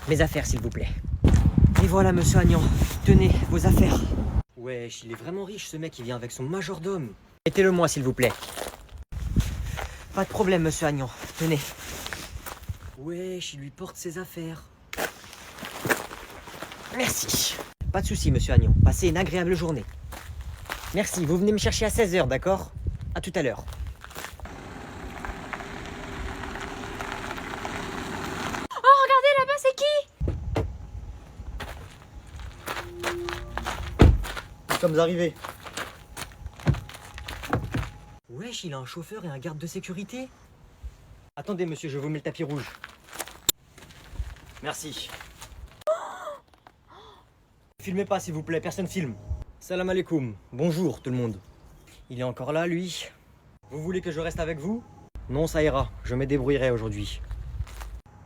Mes affaires, s'il vous plaît. Et voilà, monsieur Agnan. Tenez, vos affaires. Wesh, il est vraiment riche, ce mec. Il vient avec son majordome. Mettez-le-moi, s'il vous plaît. Pas de problème, monsieur Agnan. Tenez. Wesh, il lui porte ses affaires. Merci. Pas de souci, monsieur Agnan. Passez une agréable journée. Merci. Vous venez me chercher à 16 h, d'accord? À tout à l'heure. Là-bas, c'est qui? Nous sommes arrivés. Wesh, il a un chauffeur et un garde de sécurité. Attendez, monsieur, je vous mets le tapis rouge. Merci. Filmez pas, s'il vous plaît, personne filme. Salam alaikum. Bonjour, tout le monde. Il est encore là, lui. Vous voulez que je reste avec vous? Non, ça ira. Je me débrouillerai aujourd'hui.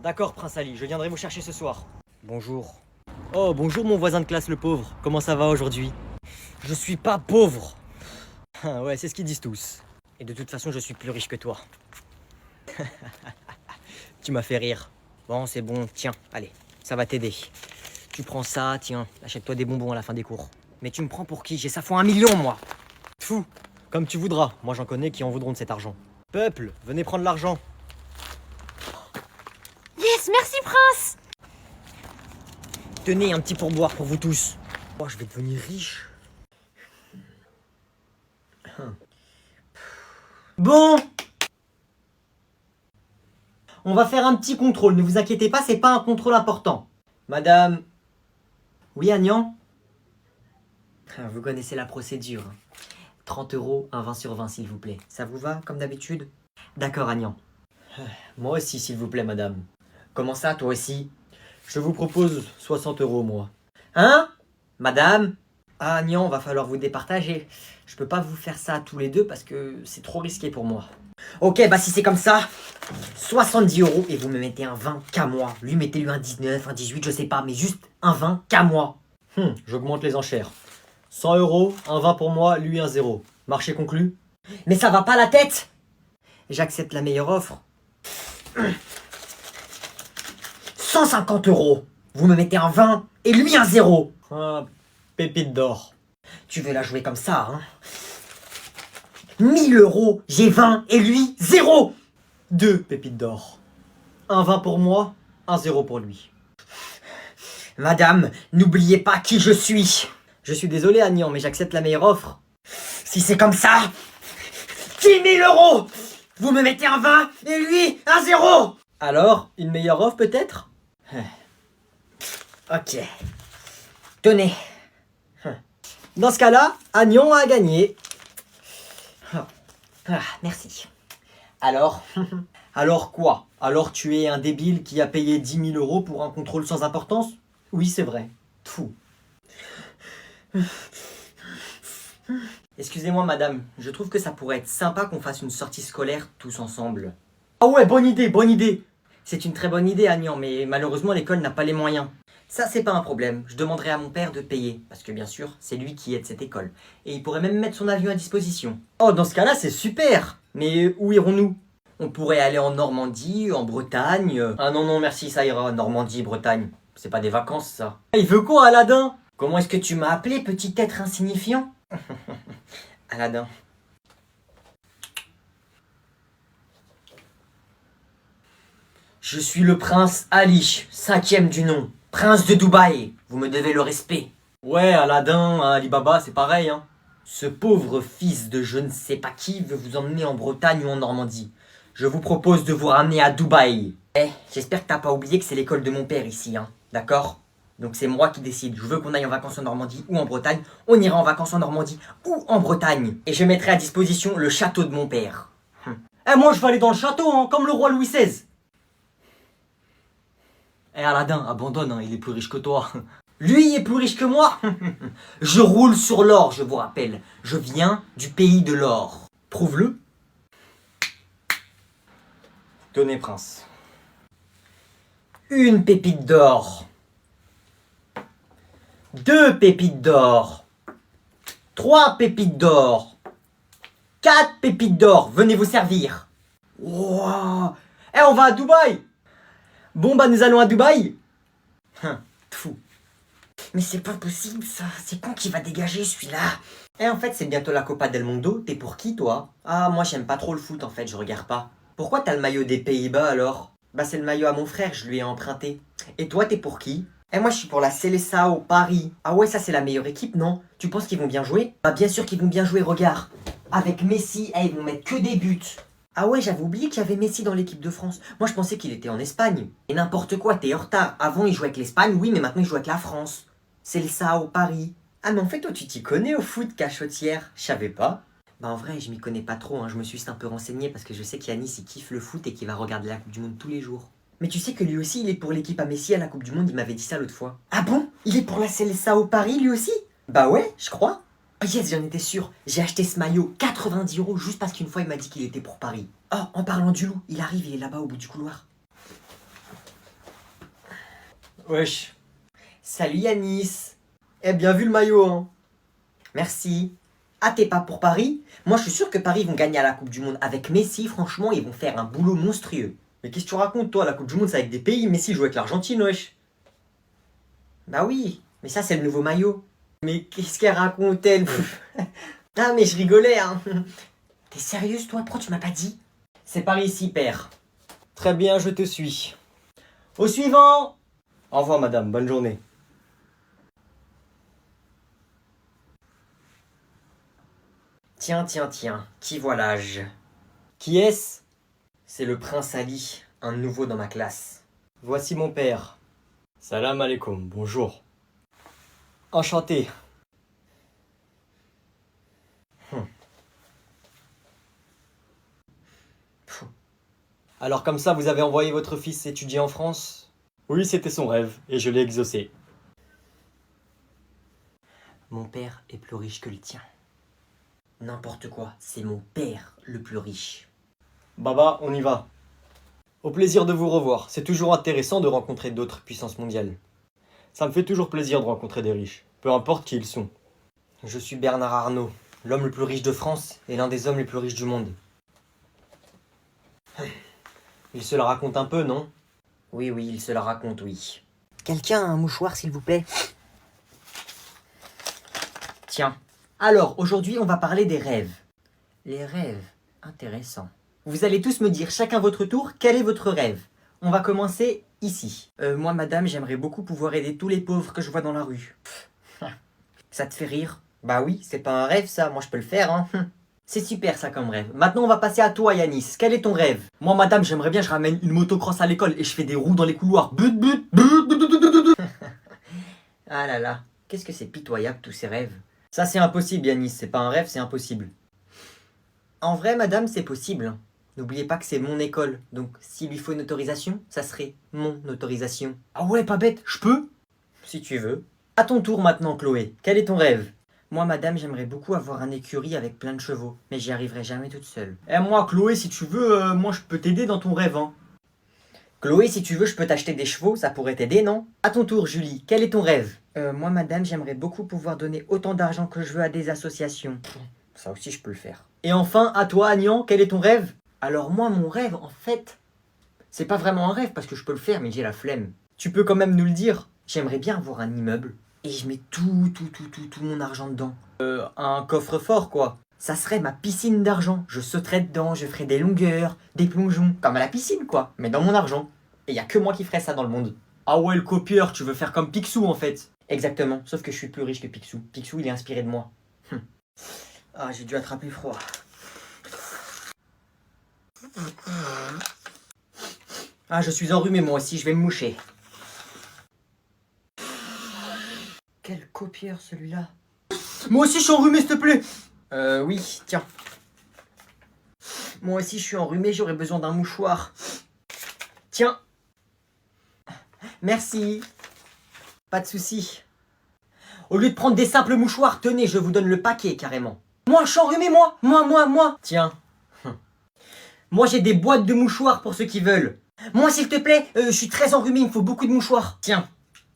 D'accord, Prince Ali, je viendrai vous chercher ce soir. Bonjour. Oh, bonjour, mon voisin de classe, le pauvre. Comment ça va aujourd'hui? Je suis pas pauvre. Ah ouais, c'est ce qu'ils disent tous. Et de toute façon, je suis plus riche que toi. Tu m'as fait rire. Bon, c'est bon, tiens, allez, ça va t'aider. Tu prends ça, tiens, achète-toi des bonbons à la fin des cours. Mais tu me prends pour qui? J'ai ça fois 1 million, moi. Fou, comme tu voudras. Moi, j'en connais qui en voudront de cet argent. Peuple, venez prendre l'argent. Yes, merci, prince. Tenez, un petit pourboire pour vous tous. Oh, je vais devenir riche. Bon, on va faire un petit contrôle. Ne vous inquiétez pas, c'est pas un contrôle important. Madame. Oui, Agnan? Vous connaissez la procédure. 30 €, un 20 sur 20, s'il vous plaît. Ça vous va, comme d'habitude? D'accord, Agnan. Moi aussi, s'il vous plaît, madame. Comment ça, toi aussi? Je vous propose 60 €, moi. Hein? Madame? Ah, Agnan, va falloir vous départager. Je peux pas vous faire ça à tous les deux parce que c'est trop risqué pour moi. Ok, bah si c'est comme ça, 70 € et vous me mettez un 20 qu'à moi. Lui, mettez-lui un 19, un 18, je sais pas, mais juste un 20 qu'à moi. J'augmente les enchères. 100 €, un 20 pour moi, lui un 0. Marché conclu? Mais ça va pas la tête! J'accepte la meilleure offre. 150 €. Vous me mettez un 20 et lui un 0. Ah, pépite d'or. Tu veux la jouer comme ça, hein? 1000 €, j'ai 20 et lui 0. 2 pépites d'or. Un 20 pour moi, un 0 pour lui. Madame, n'oubliez pas qui je suis. Je suis désolé, Agnan, mais j'accepte la meilleure offre. Si c'est comme ça, 10 000 €. Vous me mettez un 20 et lui un 0. Alors, une meilleure offre peut-être? Ok. Tenez. Dans ce cas-là, Agnan a gagné. Ah, merci. Alors? Alors quoi? Alors tu es un débile qui a payé 10 000 € pour un contrôle sans importance? Oui, c'est vrai. Fou. Excusez-moi, madame. Je trouve que ça pourrait être sympa qu'on fasse une sortie scolaire tous ensemble. Ah ouais, bonne idée, bonne idée. C'est une très bonne idée, Agnan, mais malheureusement, l'école n'a pas les moyens. Ça, c'est pas un problème. Je demanderai à mon père de payer. Parce que bien sûr, c'est lui qui aide cette école. Et il pourrait même mettre son avion à disposition. Oh, dans ce cas-là, c'est super. Mais où irons-nous? On pourrait aller en Normandie, en Bretagne. Ah non, non, merci, ça ira. Normandie, Bretagne. C'est pas des vacances, ça. Il veut quoi, Aladdin? Comment est-ce que tu m'as appelé, petit être insignifiant? Aladdin. Je suis le prince Ali, 5e du nom. Prince de Dubaï. Vous me devez le respect. Ouais, Aladdin, Alibaba, c'est pareil, hein. Ce pauvre fils de je ne sais pas qui veut vous emmener en Bretagne ou en Normandie. Je vous propose de vous ramener à Dubaï. J'espère que t'as pas oublié que c'est l'école de mon père ici, hein. D'accord? Donc c'est moi qui décide. Je veux qu'on aille en vacances en Normandie ou en Bretagne. On ira en vacances en Normandie ou en Bretagne. Et je mettrai à disposition le château de mon père. Moi je veux aller dans le château, hein, comme le roi Louis XVI. Aladdin, abandonne, hein, il est plus riche que toi. Lui est plus riche que moi. Je roule sur l'or, je vous rappelle. Je viens du pays de l'or. Prouve-le. Tenez, prince. Une pépite d'or. 2 pépites d'or. 3 pépites d'or. 4 pépites d'or. Venez vous servir. Wow. On va à Dubaï. Bon, bah nous allons à Dubaï. Fou. Mais c'est pas possible ça, c'est quand qui va dégager celui-là? Eh en fait c'est bientôt la Copa del Mundo, t'es pour qui toi? Ah moi j'aime pas trop le foot en fait, je regarde pas. Pourquoi t'as le maillot des Pays-Bas alors? Bah c'est le maillot à mon frère, je lui ai emprunté. Et toi t'es pour qui? Eh moi je suis pour la Seleção Paris. Ah ouais ça c'est la meilleure équipe non? Tu penses qu'ils vont bien jouer? Bah bien sûr qu'ils vont bien jouer, regarde. Avec Messi, ils vont mettre que des buts. Ah ouais, j'avais oublié qu'il y avait Messi dans l'équipe de France. Moi, je pensais qu'il était en Espagne. Et n'importe quoi, t'es en retard. Avant, il jouait avec l'Espagne, oui, mais maintenant, il joue avec la France. C'est le Sao Paris. Ah, mais en fait, toi, tu t'y connais au foot, cachotière? Je savais pas. Bah, en vrai, je m'y connais pas trop, hein. Je me suis juste un peu renseigné parce que je sais qu'Yanis, il kiffe le foot et qu'il va regarder la Coupe du Monde tous les jours. Mais tu sais que lui aussi, il est pour l'équipe à Messi à la Coupe du Monde, il m'avait dit ça l'autre fois. Ah bon? Il est pour la Seleção Paris, lui aussi? Bah ouais, je crois. Oh yes, j'en étais sûr. J'ai acheté ce maillot 90 € juste parce qu'une fois il m'a dit qu'il était pour Paris. Oh, en parlant du loup, il arrive, il est là-bas au bout du couloir. Wesh. Salut Yanis. Eh bien vu le maillot, hein. Merci. Ah, t'es pas pour Paris? Moi je suis sûr que Paris vont gagner à la Coupe du Monde. Avec Messi, franchement, ils vont faire un boulot monstrueux. Mais qu'est-ce que tu racontes toi? La Coupe du Monde c'est avec des pays. Messi joue avec l'Argentine, wesh. Bah oui, mais ça c'est le nouveau maillot. Mais qu'est-ce qu'elle raconte elle? Ah mais je rigolais hein. T'es sérieuse toi? Pourquoi tu m'as pas dit? C'est par ici père. Très bien, je te suis. Au suivant. Au revoir madame, bonne journée. Tiens, qui voilà-je? Qui est-ce? C'est le prince Ali, un nouveau dans ma classe. Voici mon père. Salam alaikum, bonjour. Enchanté. Alors comme ça, vous avez envoyé votre fils étudier en France? Oui, c'était son rêve, et je l'ai exaucé. Mon père est plus riche que le tien. N'importe quoi, c'est mon père le plus riche. Baba, on y va. Au plaisir de vous revoir. C'est toujours intéressant de rencontrer d'autres puissances mondiales. Ça me fait toujours plaisir de rencontrer des riches, peu importe qui ils sont. Je suis Bernard Arnault, l'homme le plus riche de France et l'un des hommes les plus riches du monde. Il se la raconte un peu, non? Oui, il se la raconte, oui. Quelqu'un a un mouchoir, s'il vous plaît? Tiens. Alors, aujourd'hui, on va parler des rêves. Les rêves, intéressant. Vous allez tous me dire, chacun votre tour, quel est votre rêve? On va commencer ici. Moi, madame, j'aimerais beaucoup pouvoir aider tous les pauvres que je vois dans la rue. Ça te fait rire? Bah oui, c'est pas un rêve ça, moi je peux le faire, hein. C'est super ça comme rêve. Maintenant on va passer à toi Yanis, quel est ton rêve? Moi madame, j'aimerais bien je ramène une motocross à l'école et je fais des roues dans les couloirs. Ah là là, qu'est-ce que c'est pitoyable tous ces rêves. Ça c'est impossible Yanis, c'est pas un rêve, c'est impossible. En vrai madame, c'est possible. N'oubliez pas que c'est mon école, donc s'il lui faut une autorisation, ça serait mon autorisation. Ah ouais, pas bête, je peux? Si tu veux. À ton tour maintenant Chloé, quel est ton rêve? Moi, madame, j'aimerais beaucoup avoir un écurie avec plein de chevaux, mais j'y arriverai jamais toute seule. Eh moi, Chloé, si tu veux, moi je peux t'aider dans ton rêve, hein. Chloé, si tu veux, je peux t'acheter des chevaux, ça pourrait t'aider, non? À ton tour, Julie, quel est ton rêve? Moi, madame, j'aimerais beaucoup pouvoir donner autant d'argent que je veux à des associations. Ça aussi, je peux le faire. Et enfin, à toi, Agnan, quel est ton rêve? Alors moi, mon rêve, en fait, c'est pas vraiment un rêve parce que je peux le faire, mais j'ai la flemme. Tu peux quand même nous le dire. J'aimerais bien avoir un immeuble. Et je mets tout mon argent dedans. Un coffre-fort quoi. Ça serait ma piscine d'argent. Je sauterais dedans, je ferais des longueurs, des plongeons. Comme à la piscine quoi, mais dans mon argent. Et y a que moi qui ferais ça dans le monde. Ah ouais le copieur, tu veux faire comme Picsou en fait. Exactement, sauf que je suis plus riche que Picsou. Picsou il est inspiré de moi. Ah j'ai dû attraper froid. Ah je suis enrhumé moi aussi, je vais me moucher. Quel copieur celui-là. Moi aussi je suis enrhumé s'il te plaît. Oui, tiens. Moi aussi je suis enrhumé, j'aurais besoin d'un mouchoir. Tiens. Merci. Pas de souci. Au lieu de prendre des simples mouchoirs, tenez, je vous donne le paquet carrément. Moi je suis enrhumé, moi. Tiens. Moi j'ai des boîtes de mouchoirs pour ceux qui veulent. Moi s'il te plaît, je suis très enrhumé, il me faut beaucoup de mouchoirs. Tiens.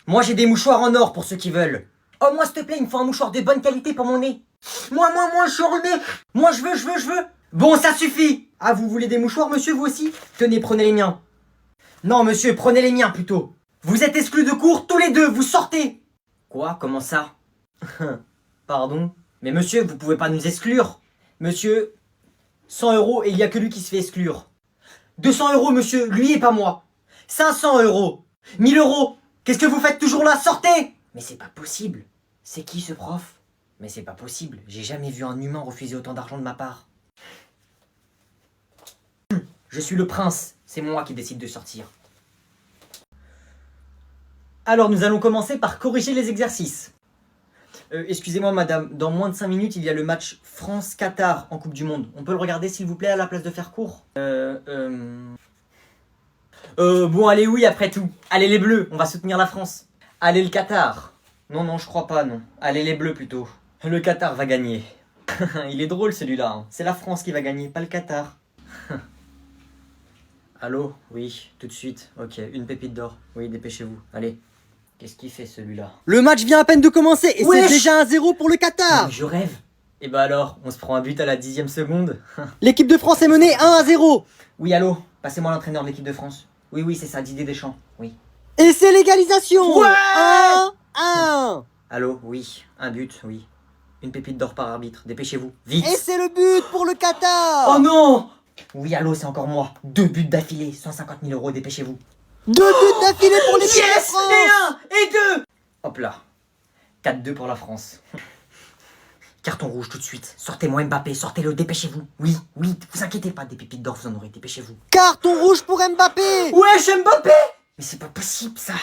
Moi j'ai des mouchoirs en or pour ceux qui veulent. Oh moi s'il te plaît, il me faut un mouchoir de bonne qualité pour mon nez. Moi, je suis enrhumé. Moi je veux. Bon ça suffit. Ah vous voulez des mouchoirs monsieur vous aussi? Tenez, prenez les miens. Non monsieur, prenez les miens plutôt. Vous êtes exclus de cours tous les deux, vous sortez. Quoi? Comment ça? Pardon? Mais monsieur, vous pouvez pas nous exclure. Monsieur, 100 € et il y a que lui qui se fait exclure. 200 €, monsieur, lui et pas moi. 500 €. 1000 €. Qu'est-ce que vous faites toujours là? Sortez! Mais c'est pas possible. C'est qui ce prof? Mais c'est pas possible. J'ai jamais vu un humain refuser autant d'argent de ma part. Je suis le prince. C'est moi qui décide de sortir. Alors, nous allons commencer par corriger les exercices. Excusez-moi, madame. Dans moins de 5 minutes, il y a le match France-Qatar en Coupe du Monde. On peut le regarder, s'il vous plaît, à la place de faire court? Bon, allez, oui, après tout. Allez, les Bleus, on va soutenir la France. Allez, le Qatar. Non, je crois pas, non. Allez, les Bleus, plutôt. Le Qatar va gagner. Il est drôle, celui-là. Hein. C'est la France qui va gagner, pas le Qatar. Allô? Oui, tout de suite. Ok, une pépite d'or. Oui, dépêchez-vous. Allez. Qu'est-ce qu'il fait, celui-là? Le match vient à peine de commencer et Wesh, c'est déjà 1-0 pour le Qatar. Mais je rêve. Et bah alors, on se prend un but à la 10e seconde. L'équipe de France est menée 1-0. Oui, allô? Passez-moi l'entraîneur de l'équipe de France. Oui, c'est ça, Didier Deschamps. Oui. Et c'est l'égalisation. Ouais. 1-1. Allô? Oui. Un but, oui. Une pépite d'or par arbitre. Dépêchez-vous. Vite. Et c'est le but pour le Qatar. Oh non! Oui, allô, c'est encore moi. 2 buts d'affilée, 150 000 €, dépêchez-vous. 2 buts d'affilée pour l'équipe de Yes! France. Et 1! Et 2! Hop là. 4-2 pour la France. Carton rouge tout de suite. Sortez-moi Mbappé, sortez-le, dépêchez-vous. Oui, vous inquiétez pas, des pépites d'or, vous en aurez, dépêchez-vous. Carton rouge pour Mbappé. Wesh, Mbappé! Mais c'est pas possible, ça.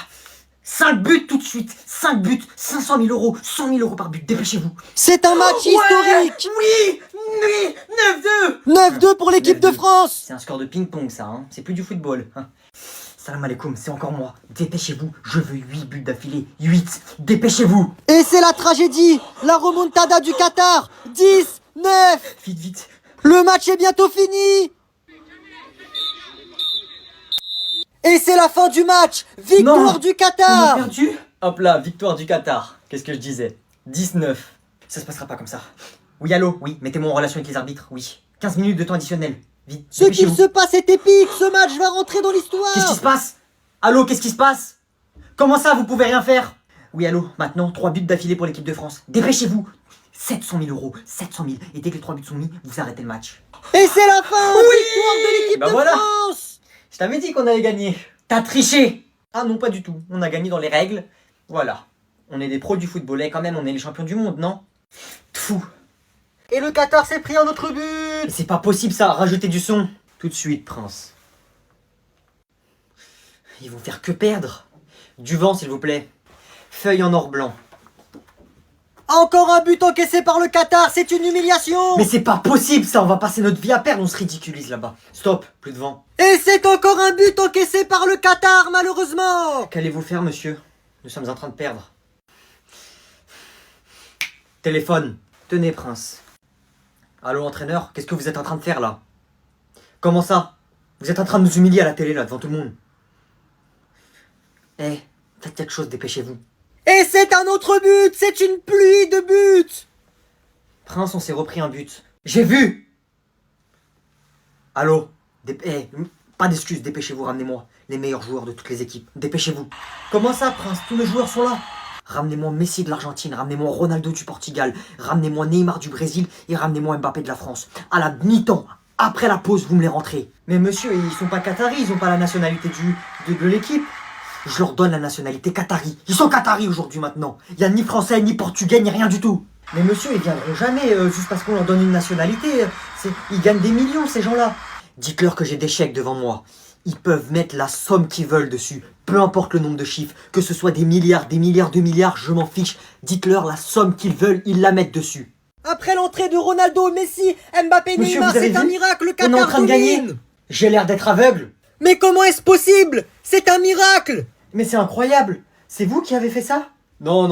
5 buts tout de suite. 5 buts, 500 000 €, 100 000 € par but, dépêchez-vous. C'est un match historique. Oui, 9-2. 9-2 pour l'équipe de 9-2. France. C'est un score de ping-pong, ça, hein. C'est plus du football. Hein. Salam alaikum, c'est encore moi. Dépêchez-vous, je veux 8 buts d'affilée. 8, dépêchez-vous. Et c'est la tragédie. La remontada du Qatar. 10-9. Vite. Le match est bientôt fini. Et c'est la fin du match. Victoire Non. du On a Qatar. perdu. Hop là, victoire du Qatar. Qu'est-ce que je disais? 19. Ça se passera pas comme ça. Oui, allô? Oui, mettez-moi en relation avec les arbitres, oui. 15 minutes de temps additionnel. Vite, Ce qu'il dépêchez-vous. se passe est épique. Ce match va rentrer dans l'histoire. Qu'est-ce qui se passe? Allô, qu'est-ce qui se passe? Comment ça, vous pouvez rien faire? Oui, allô, maintenant, 3 buts d'affilée pour l'équipe de France. Dépêchez-vous. 700 000 €, 700 000. Et dès que les 3 buts sont mis, vous arrêtez le match. Et c'est la fin. Oui. Victoire de l'équipe Bah de voilà. France. Je t'avais dit qu'on allait gagner. T'as triché. Ah non, pas du tout. On a gagné dans les règles. Voilà. On est des pros du football. Et quand même, on est les champions du monde, non? Fou. Et le Qatar s'est pris un autre but. Mais c'est pas possible ça, rajoutez du son. Tout de suite, Prince. Ils vont faire que perdre. Du vent, s'il vous plaît. Feuille en or blanc. Encore un but encaissé par le Qatar. C'est une humiliation. Mais c'est pas possible ça, on va passer notre vie à perdre, on se ridiculise là-bas. Stop, plus de vent. Et c'est encore un but encaissé par le Qatar, malheureusement. Qu'allez-vous faire, monsieur? Nous sommes en train de perdre. Téléphone. Tenez, Prince. Allô, entraîneur, qu'est-ce que vous êtes en train de faire là? Comment ça? Vous êtes en train de nous humilier à la télé là, devant tout le monde. Eh, faites quelque chose, dépêchez-vous. Et c'est un autre but. C'est une pluie de buts. Prince, on s'est repris un but. J'ai vu! Allô? Pas d'excuses, dépêchez-vous, ramenez-moi les meilleurs joueurs de toutes les équipes. Dépêchez-vous. Comment ça, Prince? Tous les joueurs sont là. Ramenez-moi Messi de l'Argentine, ramenez-moi Ronaldo du Portugal, ramenez-moi Neymar du Brésil et ramenez-moi Mbappé de la France. À la mi-temps, après la pause, vous me les rentrez. Mais monsieur, ils sont pas qataris, ils ont pas la nationalité de l'équipe. Je leur donne la nationalité qatari. Ils sont qataris aujourd'hui maintenant. Il y a ni français, ni portugais, ni rien du tout. Mais monsieur, ils viendront jamais juste parce qu'on leur donne une nationalité. Ils gagnent des millions, ces gens-là. Dites-leur que j'ai des chèques devant moi. Ils peuvent mettre la somme qu'ils veulent dessus. Peu importe le nombre de chiffres. Que ce soit des milliards de milliards, je m'en fiche. Dites-leur la somme qu'ils veulent, ils la mettent dessus. Après l'entrée de Ronaldo, Messi, Mbappé, Monsieur, Neymar, vous avez c'est un vu? miracle. Le On est en Qatar train de gagner. domine. J'ai l'air d'être aveugle. Mais comment est-ce possible? C'est un miracle. Mais c'est incroyable. C'est vous qui avez fait ça? Non,